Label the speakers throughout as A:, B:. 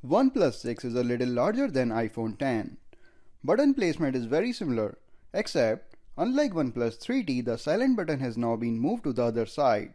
A: OnePlus 6 is a little larger than iPhone X. Button placement is very similar, except unlike OnePlus 3T, the silent button has now been moved to the other side.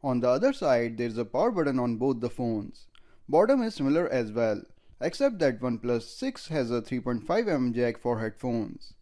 A: On the other side, there is a power button on both the phones. Bottom is similar as well, except that OnePlus 6 has a 3.5mm jack for headphones.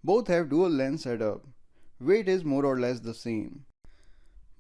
A: Both have dual lens setup. Weight is more or less the same.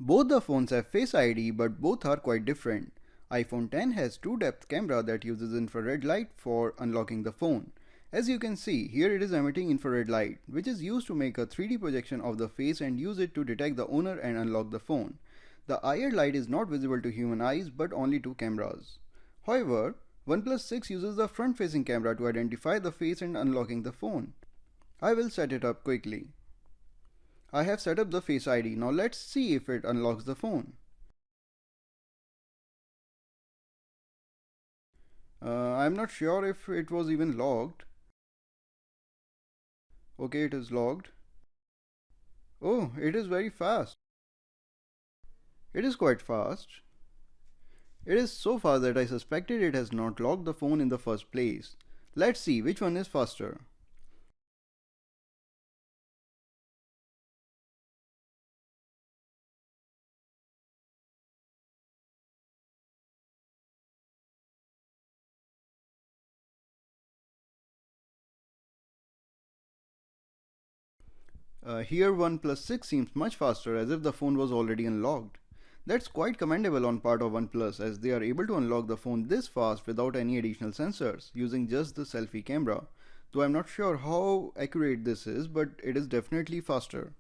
A: Both the phones have Face ID, but both are quite different. iPhone X has true depth camera that uses infrared light for unlocking the phone. As you can see, here it is emitting infrared light, which is used to make a 3D projection of the face and use it to detect the owner and unlock the phone. The IR light is not visible to human eyes but only to cameras. However, OnePlus 6 uses the front-facing camera to identify the face and unlocking the phone. I will set it up quickly. I have set up the Face ID. Now let's see if it unlocks the phone. I'm not sure if it was even logged. Okay, it is logged. Oh, it is very fast. It is quite fast. It is so fast that I suspected it has not logged the phone in the first place. Let's see which one is faster. Here OnePlus 6 seems much faster, as if the phone was already unlocked. That's quite commendable on part of OnePlus, as they are able to unlock the phone this fast without any additional sensors, using just the selfie camera. Though I'm not sure how accurate this is, but it is definitely faster.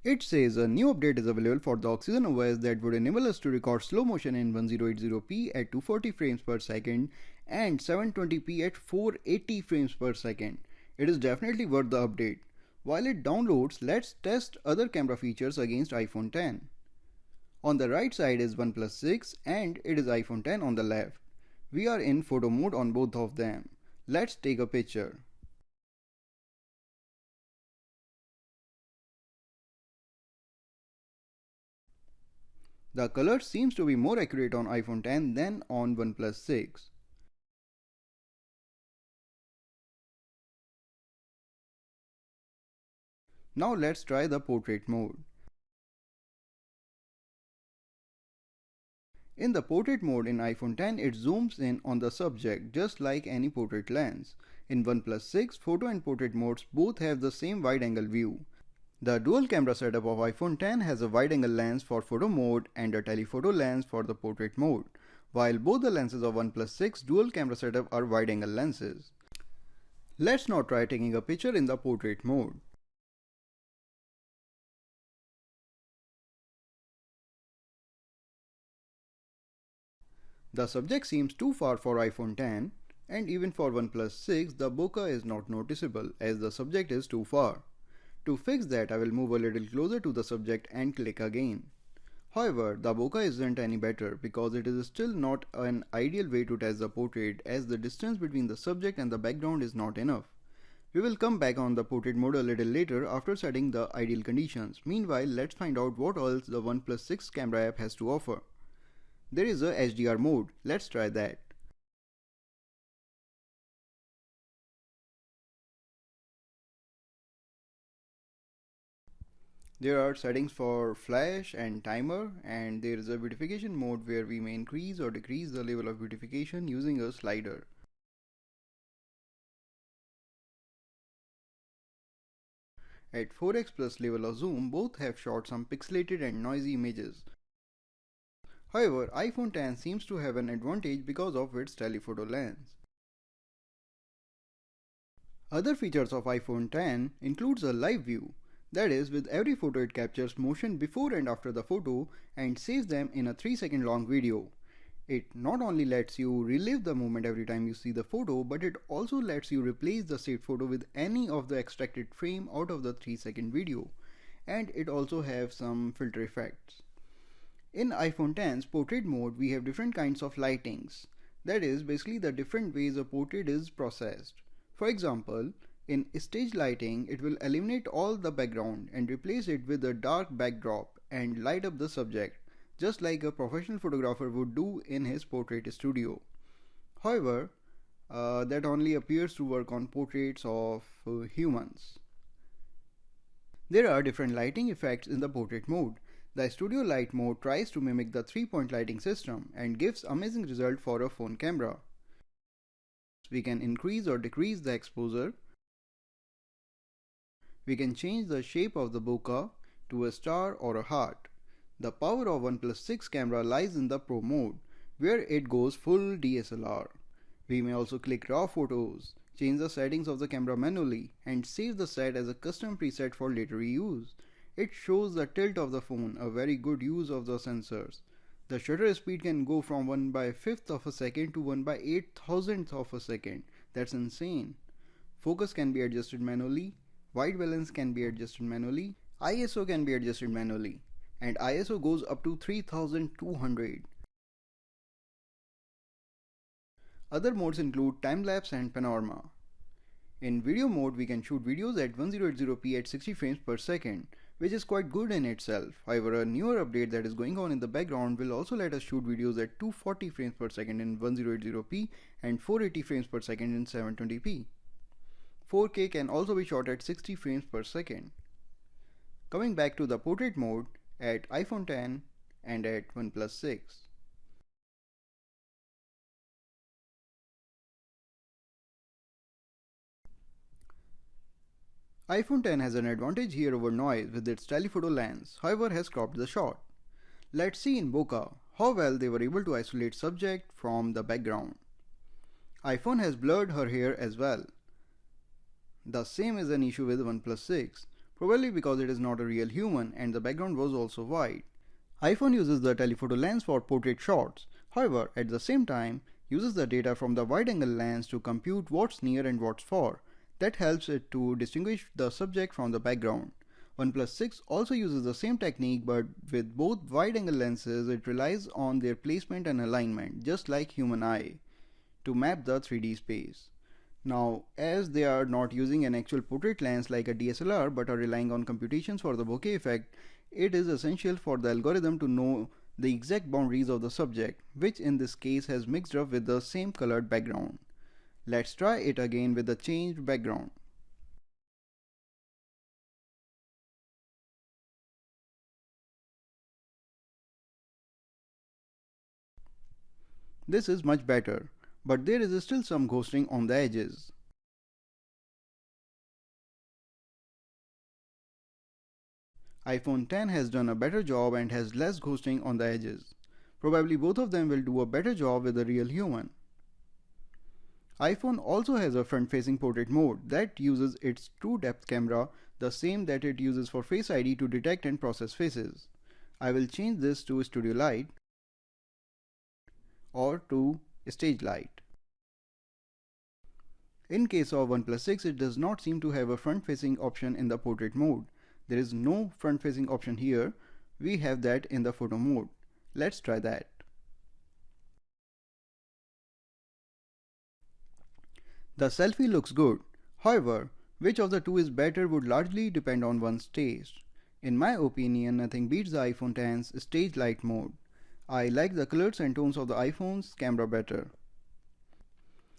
A: It says a new update is available for the Oxygen OS that would enable us to record slow motion in 1080p at 240 frames per second and 720p at 480 frames per second. It is definitely worth the update. While it downloads, let's test other camera features against iPhone X. On the right side is OnePlus 6 and it is iPhone X on the left. We are in photo mode on both of them. Let's take a picture. The color seems to be more accurate on iPhone X than on OnePlus 6. Now let's try the portrait mode. In the portrait mode in iPhone X, it zooms in on the subject just like any portrait lens. In OnePlus 6, photo and portrait modes both have the same wide-angle view. The dual camera setup of iPhone X has a wide-angle lens for photo mode and a telephoto lens for the portrait mode, while both the lenses of OnePlus 6 dual camera setup are wide-angle lenses. Let's now try taking a picture in the portrait mode. The subject seems too far for iPhone X, and even for OnePlus 6 the bokeh is not noticeable as the subject is too far. To fix that, I will move a little closer to the subject and click again. However, the bokeh isn't any better because it is still not an ideal way to test the portrait, as the distance between the subject and the background is not enough. We will come back on the portrait mode a little later after setting the ideal conditions. Meanwhile, let's find out what else the OnePlus 6 camera app has to offer. There is a HDR mode. Let's try that. There are settings for flash and timer, and there is a beautification mode where we may increase or decrease the level of beautification using a slider. At 4x plus level of zoom, both have shot some pixelated and noisy images. However, iPhone X seems to have an advantage because of its telephoto lens. Other features of iPhone X includes a live view. That is, with every photo it captures motion before and after the photo and saves them in a 3-second long video. It not only lets you relive the moment every time you see the photo, but it also lets you replace the saved photo with any of the extracted frame out of the 3-second video. And it also has some filter effects. In iPhone X's portrait mode, we have different kinds of lightings. That is basically the different ways a portrait is processed. For example, in stage lighting, it will eliminate all the background and replace it with a dark backdrop and light up the subject, just like a professional photographer would do in his portrait studio. However, that only appears to work on portraits of humans. There are different lighting effects in the portrait mode. The studio light mode tries to mimic the 3-point lighting system and gives amazing result for a phone camera. We can increase or decrease the exposure. We can change the shape of the bokeh to a star or a heart. The power of OnePlus 6 camera lies in the Pro mode, where it goes full DSLR. We may also click raw photos, change the settings of the camera manually, and save the set as a custom preset for later reuse. It shows the tilt of the phone, a very good use of the sensors. The shutter speed can go from 1/5th of a second to 1/8,000th of a second. That's insane. Focus can be adjusted manually, white balance can be adjusted manually, ISO can be adjusted manually, and ISO goes up to 3200. Other modes include time-lapse and panorama. In video mode, we can shoot videos at 1080p at 60 frames per second, which is quite good in itself. However, a newer update that is going on in the background will also let us shoot videos at 240 frames per second in 1080p and 480 frames per second in 720p. 4K can also be shot at 60 frames per second. Coming back to the portrait mode at iPhone X and at OnePlus 6. iPhone X has an advantage here over noise with its telephoto lens, however has cropped the shot. Let's see in bokeh how well they were able to isolate subject from the background. iPhone has blurred her hair as well. The same is an issue with OnePlus 6, probably because it is not a real human and the background was also white. iPhone uses the telephoto lens for portrait shots, however at the same time uses the data from the wide angle lens to compute what's near and what's far. That helps it to distinguish the subject from the background. OnePlus 6 also uses the same technique, but with both wide-angle lenses it relies on their placement and alignment, just like human eye, to map the 3D space. Now, as they are not using an actual portrait lens like a DSLR but are relying on computations for the bokeh effect, it is essential for the algorithm to know the exact boundaries of the subject, which in this case has mixed up with the same colored background. Let's try it again with the changed background. This is much better, but there is still some ghosting on the edges. iPhone X has done a better job and has less ghosting on the edges. Probably both of them will do a better job with a real human. iPhone also has a front-facing portrait mode that uses its true depth camera, the same that it uses for Face ID to detect and process faces. I will change this to Studio Light or to Stage Light. In case of OnePlus 6, it does not seem to have a front-facing option in the portrait mode. There is no front-facing option here. We have that in the photo mode. Let's try that. The selfie looks good. However, which of the two is better would largely depend on one's taste. In my opinion, nothing beats the iPhone X's Stage Light mode. I like the colors and tones of the iPhone's camera better.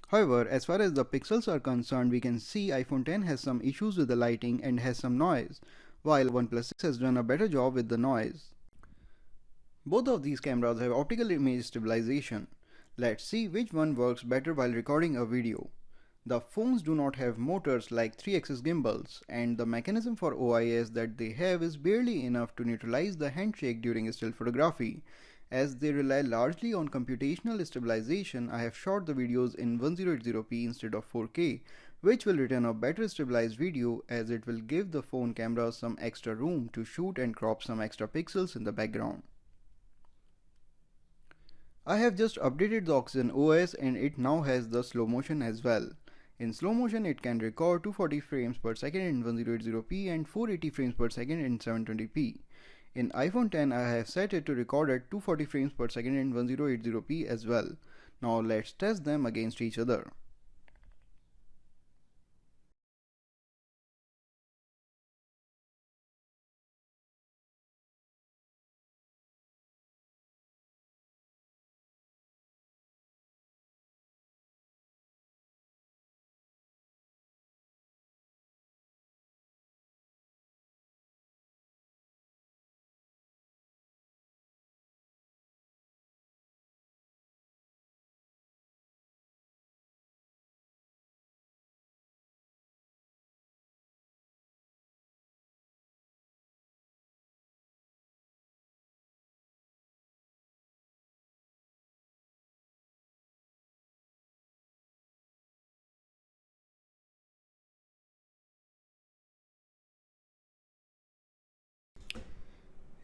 A: However, as far as the pixels are concerned, we can see iPhone X has some issues with the lighting and has some noise, while OnePlus 6 has done a better job with the noise. Both of these cameras have optical image stabilization. Let's see which one works better while recording a video. The phones do not have motors like 3-axis gimbals, and the mechanism for OIS that they have is barely enough to neutralize the handshake during still photography. As they rely largely on computational stabilization, I have shot the videos in 1080p instead of 4K, which will return a better stabilized video as it will give the phone camera some extra room to shoot and crop some extra pixels in the background. I have just updated the Oxygen OS and it now has the slow motion as well. In slow motion, it can record 240 frames per second in 1080p and 480 frames per second in 720p. In iPhone X, I have set it to record at 240 frames per second in 1080p as well. Now let's test them against each other.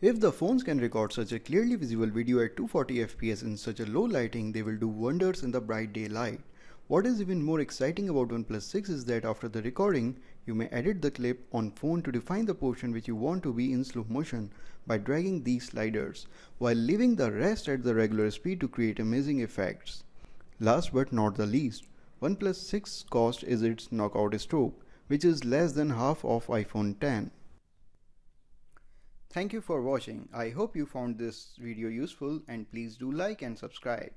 A: If the phones can record such a clearly visible video at 240 fps in such a low lighting, they will do wonders in the bright daylight. What is even more exciting about OnePlus 6 is that after the recording, you may edit the clip on phone to define the portion which you want to be in slow motion by dragging these sliders, while leaving the rest at the regular speed to create amazing effects. Last but not the least, OnePlus 6 cost is its knockout stroke, which is less than half of iPhone X. Thank you for watching. I hope you found this video useful, and please do like and subscribe.